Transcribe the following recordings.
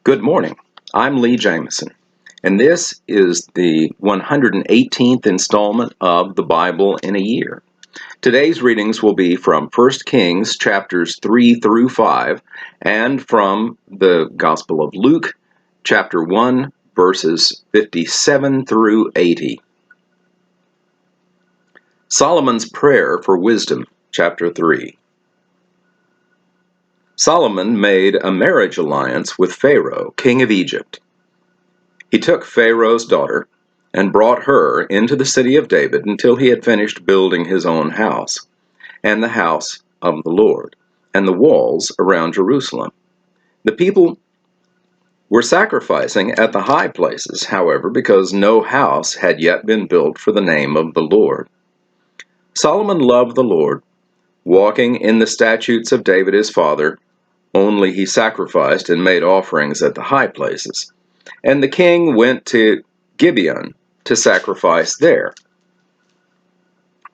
Good morning. I'm Lee Jameson, and this is the 118th installment of the Bible in a Year. Today's readings will be from 1 Kings chapters 3 through 5 and from the Gospel of Luke chapter 1 verses 57 through 80. Solomon's Prayer for Wisdom, chapter 3. Solomon made a marriage alliance with Pharaoh, king of Egypt. He took Pharaoh's daughter and brought her into the city of David until he had finished building his own house, and the house of the Lord, and the walls around Jerusalem. The people were sacrificing at the high places, however, because no house had yet been built for the name of the Lord. Solomon loved the Lord, walking in the statutes of David his father. Only he sacrificed and made offerings at the high places. And the king went to Gibeon to sacrifice there,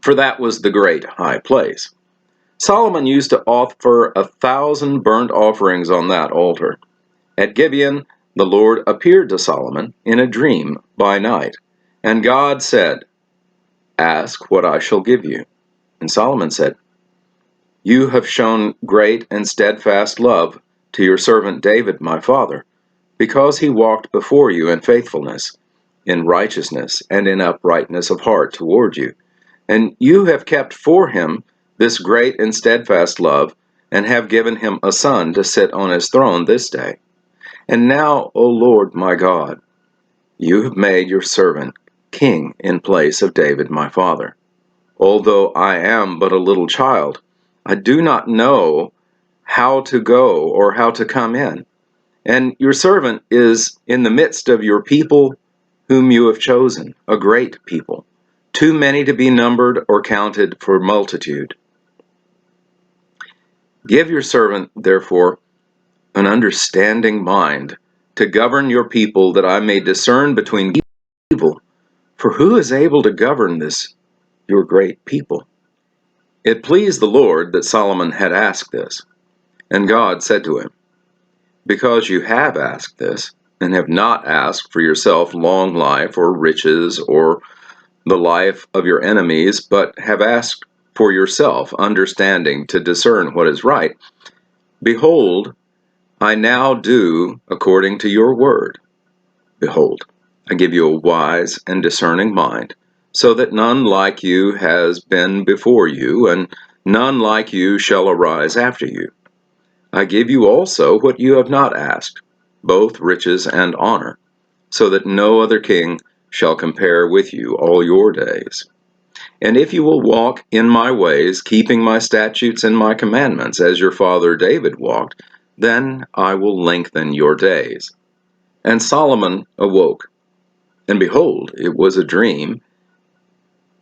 for that was the great high place. Solomon used to offer 1,000 burnt offerings on that altar. At Gibeon, the Lord appeared to Solomon in a dream by night, and God said, "Ask what I shall give you." And Solomon said, "You have shown great and steadfast love to your servant David my father, because he walked before you in faithfulness, in righteousness, and in uprightness of heart toward you. And you have kept for him this great and steadfast love, and have given him a son to sit on his throne this day. And now, O Lord my God, you have made your servant king in place of David my father. Although I am but a little child, I do not know how to go or how to come in. And your servant is in the midst of your people whom you have chosen, a great people, too many to be numbered or counted for multitude. Give your servant, therefore, an understanding mind to govern your people, that I may discern between evil. For who is able to govern this, your great people?" It pleased the Lord that Solomon had asked this. And God said to him, "Because you have asked this, and have not asked for yourself long life or riches or the life of your enemies, but have asked for yourself understanding to discern what is right, behold, I now do according to your word. Behold, I give you a wise and discerning mind, so that none like you has been before you, and none like you shall arise after you. I give you also what you have not asked, both riches and honor, so that no other king shall compare with you all your days. And if you will walk in my ways, keeping my statutes and my commandments, as your father David walked, then I will lengthen your days." And Solomon awoke, and behold, it was a dream.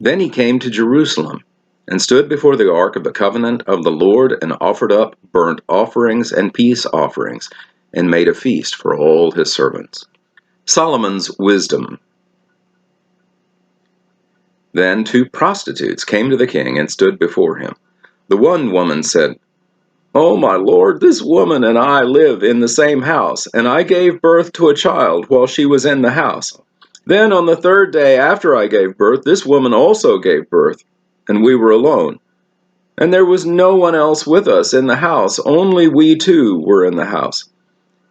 Then he came to Jerusalem, and stood before the ark of the covenant of the Lord, and offered up burnt offerings and peace offerings, and made a feast for all his servants. Solomon's wisdom. Then 2 prostitutes came to the king and stood before him. The one woman said, "Oh, my lord, this woman and I live in the same house, and I gave birth to a child while she was in the house. Then on the 3rd day after I gave birth, this woman also gave birth, and we were alone. And there was no one else with us in the house, only we two were in the house.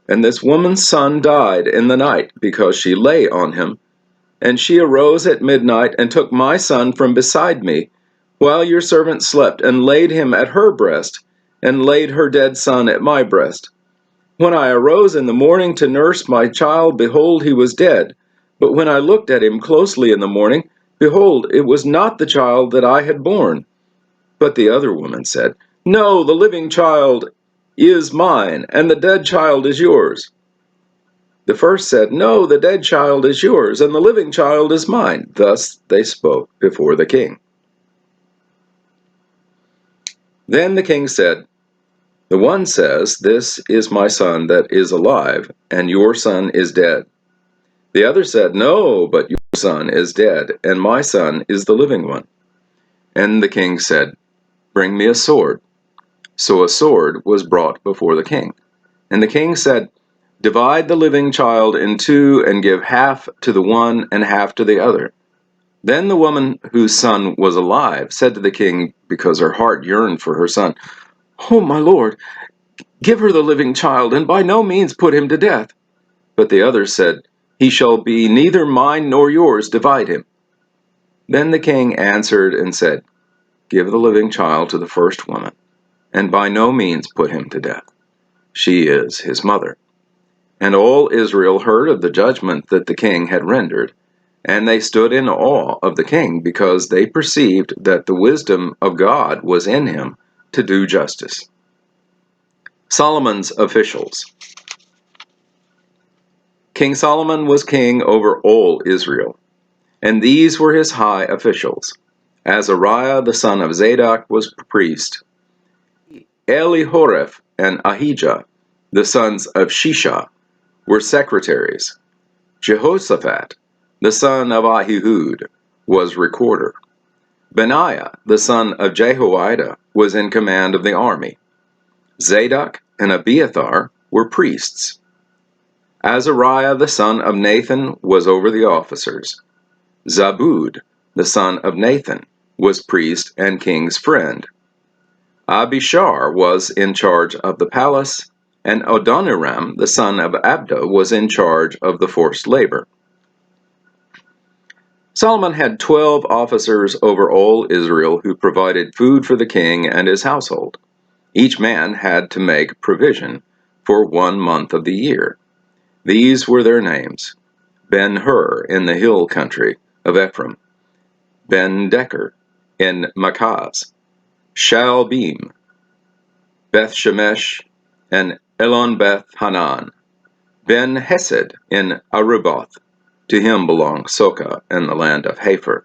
And this woman's son died in the night, because she lay on him. And she arose at midnight and took my son from beside me, while your servant slept, and laid him at her breast, and laid her dead son at my breast. When I arose in the morning to nurse my child, behold, he was dead. But when I looked at him closely in the morning, behold, it was not the child that I had borne." But the other woman said, "No, the living child is mine, and the dead child is yours." The first said, "No, the dead child is yours, and the living child is mine." Thus they spoke before the king. Then the king said, "The one says, 'This is my son that is alive, and your son is dead.' The other said, 'No, but your son is dead, and my son is the living one.' And the king said, 'Bring me a sword.' So a sword was brought before the king. And the king said, Divide the living child in two and give half to the one and half to the other." Then the woman whose son was alive said to the king, because her heart yearned for her son, "Oh, my lord, give her the living child, and by no means put him to death." But the other said, "He shall be neither mine nor yours, divide him." Then the king answered and said, "Give the living child to the first woman, and by no means put him to death. She is his mother." And all Israel heard of the judgment that the king had rendered, and they stood in awe of the king, because they perceived that the wisdom of God was in him to do justice. Solomon's officials. King Solomon was king over all Israel, and these were his high officials. Azariah the son of Zadok was priest. Elihoreph and Ahijah, the sons of Shisha, were secretaries. Jehoshaphat, the son of Ahihud, was recorder. Benaiah, the son of Jehoiada, was in command of the army. Zadok and Abiathar were priests. Azariah, the son of Nathan, was over the officers. Zabud, the son of Nathan, was priest and king's friend. Abishar was in charge of the palace, and Adoniram, the son of Abda, was in charge of the forced labor. Solomon had 12 officers over all Israel who provided food for the king and his household. Each man had to make provision for 1 month of the year. These were their names: Ben-Hur in the hill country of Ephraim, Ben-Decker in Makaz, Shaalbim, Beth-Shemesh, and Elon-Beth-Hanan, Ben-Hesed in Aruboth. To him belonged Soka and the land of Hepher.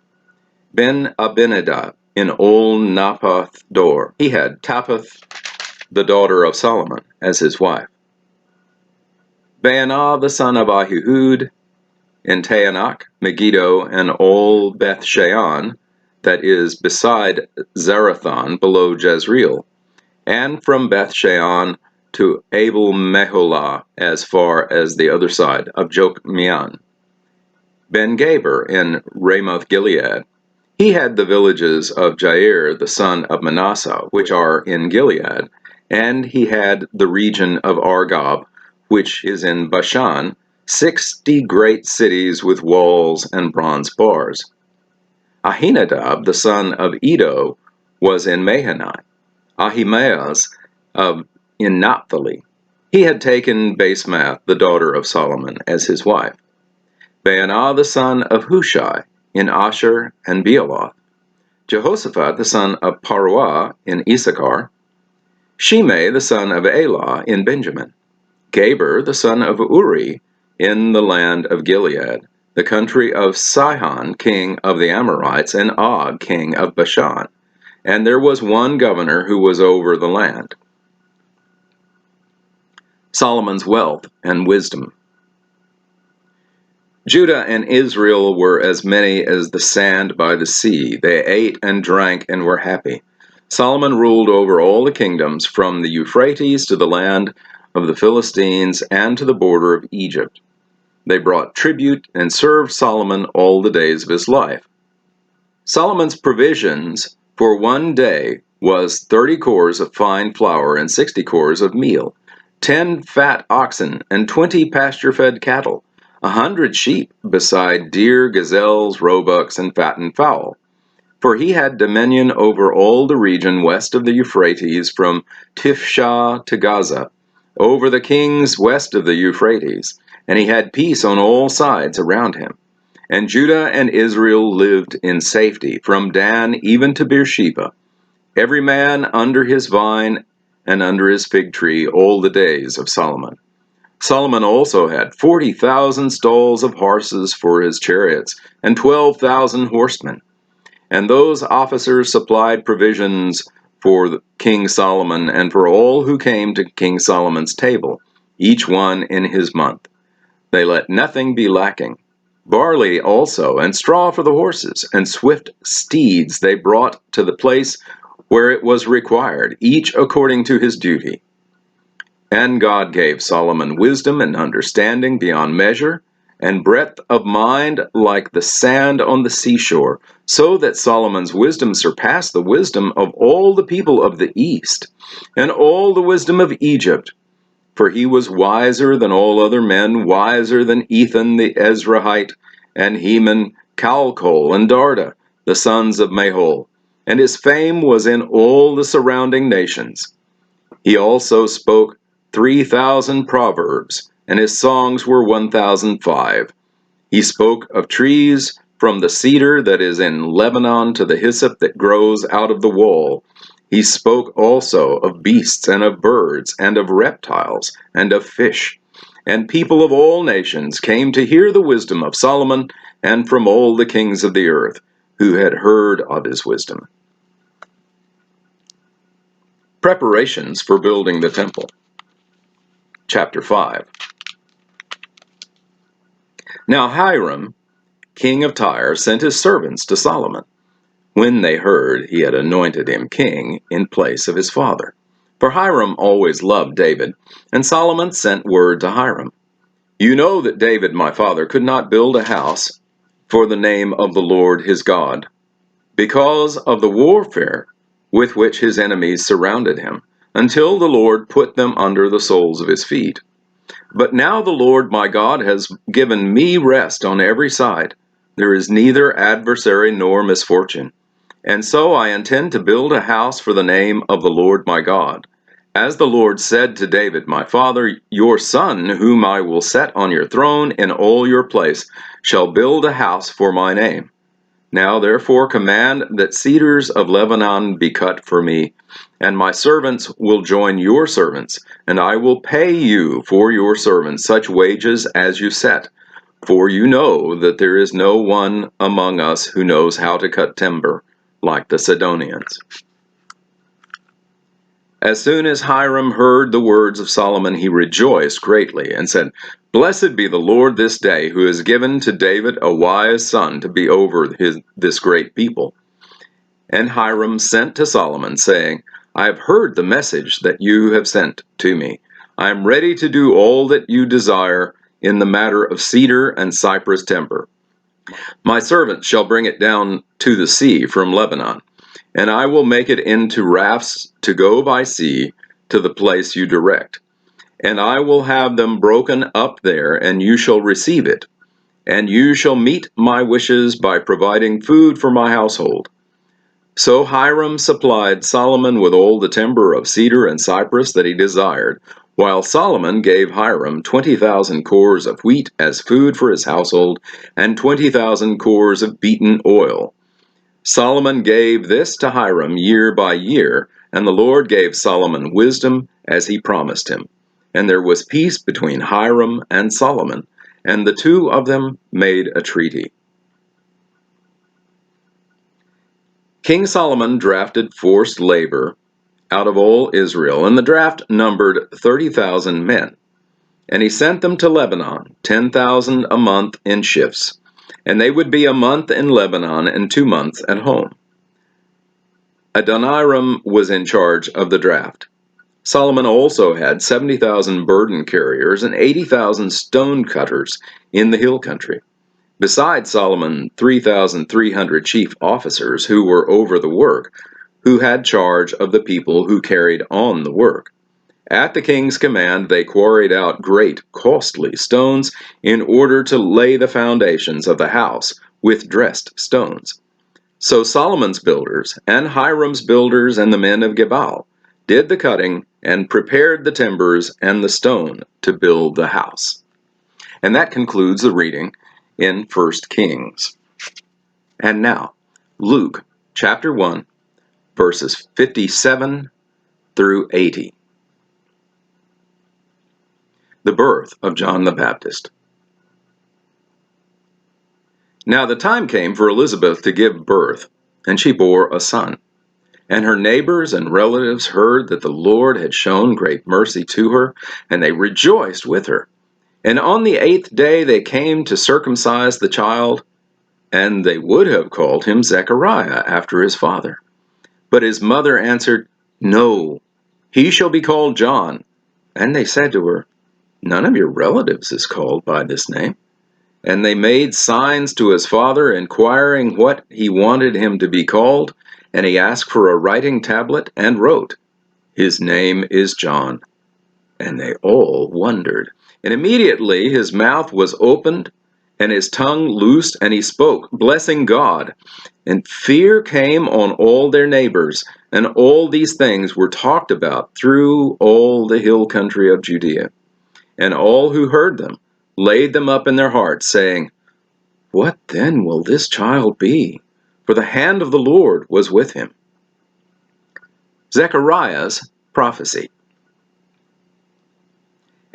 Ben-Abinadab in Ol Naphath Dor. He had Taphath, the daughter of Solomon, as his wife. Baanah, the son of Ahihud, in Taanach, Megiddo, and Ol Beth-Shean, that is beside Zarathon, below Jezreel, and from Beth-Shean to Abel-Meholah, as far as the other side of Jokmeam. Ben-Gaber in Ramoth-Gilead. He had the villages of Jair, the son of Manasseh, which are in Gilead, and he had the region of Argob, which is in Bashan, 60 great cities with walls and bronze bars. Ahinadab, the son of Edo, was in Mahanaim. Ahimaaz in Naphtali. He had taken Basemath, the daughter of Solomon, as his wife. Baanah, the son of Hushai, in Asher and Bealoth. Jehoshaphat, the son of Paruah, in Issachar. Shimei, the son of Elah, in Benjamin. Gaber, the son of Uri, in the land of Gilead, the country of Sihon, king of the Amorites, and Og, king of Bashan. And there was one governor who was over the land. Solomon's wealth and wisdom. Judah and Israel were as many as the sand by the sea. They ate and drank and were happy. Solomon ruled over all the kingdoms, from the Euphrates to the land of the Philistines and to the border of Egypt. They brought tribute and served Solomon all the days of his life. Solomon's provisions for 1 day was 30 cores of fine flour and 60 cores of meal, 10 fat oxen and 20 pasture-fed cattle, 100 sheep, beside deer, gazelles, roebucks, and fattened fowl. For he had dominion over all the region west of the Euphrates, from Tifshah to Gaza, over the kings west of the Euphrates, and he had peace on all sides around him. And Judah and Israel lived in safety, from Dan even to Beersheba, every man under his vine and under his fig tree, all the days of Solomon. Solomon also had 40,000 stalls of horses for his chariots, and 12,000 horsemen. And those officers supplied provisions for King Solomon and for all who came to King Solomon's table, each one in his month. They let nothing be lacking. Barley also, and straw for the horses, and swift steeds they brought to the place where it was required, each according to his duty. And God gave Solomon wisdom and understanding beyond measure, and breadth of mind like the sand on the seashore, so that Solomon's wisdom surpassed the wisdom of all the people of the East, and all the wisdom of Egypt. For he was wiser than all other men, wiser than Ethan the Ezrahite, and Heman, Calcol, and Darda, the sons of Mahol. And his fame was in all the surrounding nations. He also spoke 3,000 proverbs, and his songs were 1,005. He spoke of trees, from the cedar that is in Lebanon to the hyssop that grows out of the wall. He spoke also of beasts and of birds and of reptiles and of fish. And people of all nations came to hear the wisdom of Solomon, and from all the kings of the earth who had heard of his wisdom. Preparations for building the temple. Chapter 5. Now Hiram, king of Tyre, sent his servants to Solomon, when they heard he had anointed him king in place of his father. For Hiram always loved David, and Solomon sent word to Hiram, "You know that David my father could not build a house for the name of the Lord his God, because of the warfare with which his enemies surrounded him, until the Lord put them under the soles of his feet. But now the Lord my God has given me rest on every side. There is neither adversary nor misfortune. And so I intend to build a house for the name of the Lord my God. As the Lord said to David my father, your son, whom I will set on your throne in all your place, shall build a house for my name. Now therefore command that cedars of Lebanon be cut for me, and my servants will join your servants, and I will pay you for your servants such wages as you set. For you know that there is no one among us who knows how to cut timber, like the Sidonians." As soon as Hiram heard the words of Solomon, he rejoiced greatly, and said, "Blessed be the Lord this day, who has given to David a wise son to be over this great people." And Hiram sent to Solomon, saying, "I have heard the message that you have sent to me. I am ready to do all that you desire in the matter of cedar and cypress timber. My servant shall bring it down to the sea from Lebanon, and I will make it into rafts to go by sea to the place you direct. And I will have them broken up there, and you shall receive it. And you shall meet my wishes by providing food for my household." So Hiram supplied Solomon with all the timber of cedar and cypress that he desired, while Solomon gave Hiram 20,000 cores of wheat as food for his household, and 20,000 cores of beaten oil. Solomon gave this to Hiram year by year, and the Lord gave Solomon wisdom as he promised him. And there was peace between Hiram and Solomon, and the two of them made a treaty. King Solomon drafted forced labor out of all Israel, and the draft numbered 30,000 men. And he sent them to Lebanon, 10,000 a month in shifts, and they would be a month in Lebanon and 2 months at home. Adoniram was in charge of the draft. Solomon also had 70,000 burden carriers and 80,000 stone cutters in the hill country. Besides Solomon, 3,300 chief officers who were over the work, who had charge of the people who carried on the work. At the king's command, they quarried out great, costly stones in order to lay the foundations of the house with dressed stones. So Solomon's builders, and Hiram's builders, and the men of Gebal did the cutting and prepared the timbers and the stone to build the house. And that concludes the reading in 1 Kings. And now, Luke chapter 1, verses 57 through 80. The birth of John the Baptist. Now the time came for Elizabeth to give birth, and she bore a son. And her neighbors and relatives heard that the Lord had shown great mercy to her, and they rejoiced with her. And on the 8th day they came to circumcise the child, and they would have called him Zechariah after his father. But his mother answered, "No, he shall be called John." And they said to her, "None of your relatives is called by this name." And they made signs to his father, inquiring what he wanted him to be called. And he asked for a writing tablet and wrote, "His name is John." And they all wondered. And immediately his mouth was opened and his tongue loosed, and he spoke, blessing God. And fear came on all their neighbors, and all these things were talked about through all the hill country of Judea. And all who heard them laid them up in their hearts, saying, "What then will this child be?" For the hand of the Lord was with him. Zechariah's prophecy.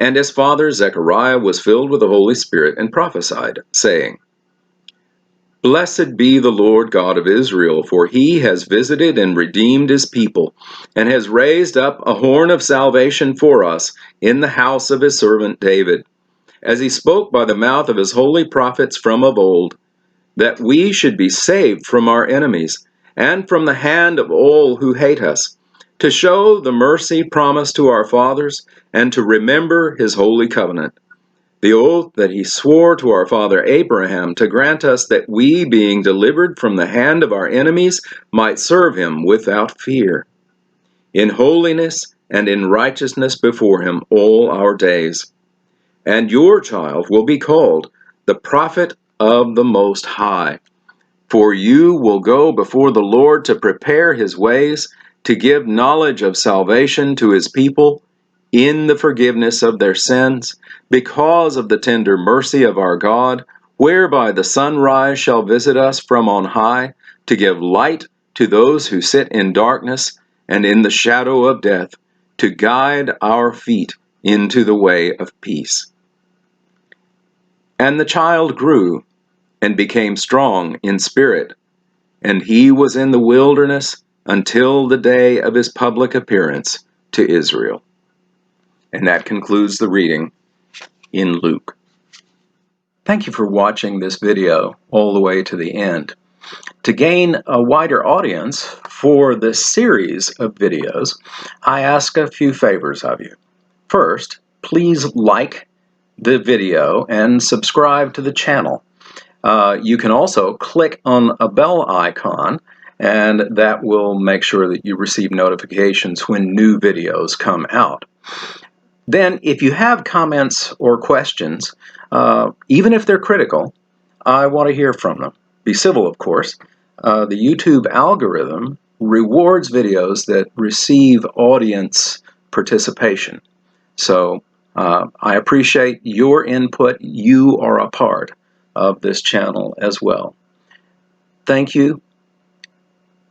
And his father Zechariah was filled with the Holy Spirit and prophesied, saying, "Blessed be the Lord God of Israel, for he has visited and redeemed his people, and has raised up a horn of salvation for us in the house of his servant David, as he spoke by the mouth of his holy prophets from of old, that we should be saved from our enemies, and from the hand of all who hate us, to show the mercy promised to our fathers, and to remember his holy covenant, the oath that he swore to our father Abraham, to grant us that we, being delivered from the hand of our enemies, might serve him without fear, in holiness and in righteousness before him all our days. And your child will be called the prophet of the Most High. For you will go before the Lord to prepare his ways, to give knowledge of salvation to his people, in the forgiveness of their sins, because of the tender mercy of our God, whereby the sunrise shall visit us from on high, to give light to those who sit in darkness and in the shadow of death, to guide our feet into the way of peace. And the child grew and became strong in spirit, and he was in the wilderness until the day of his public appearance to Israel. And that concludes the reading in Luke. Thank you for watching this video all the way to the end. To gain a wider audience for this series of videos, I ask a few favors of you. First, please like the video and subscribe to the channel. You can also click on a bell icon, and that will make sure that you receive notifications when new videos come out. Then, if you have comments or questions, even if they're critical, I want to hear from them. Be civil, of course. The YouTube algorithm rewards videos that receive audience participation. So I appreciate your input. You are a part of this channel as well. Thank you,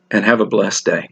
and have a blessed day.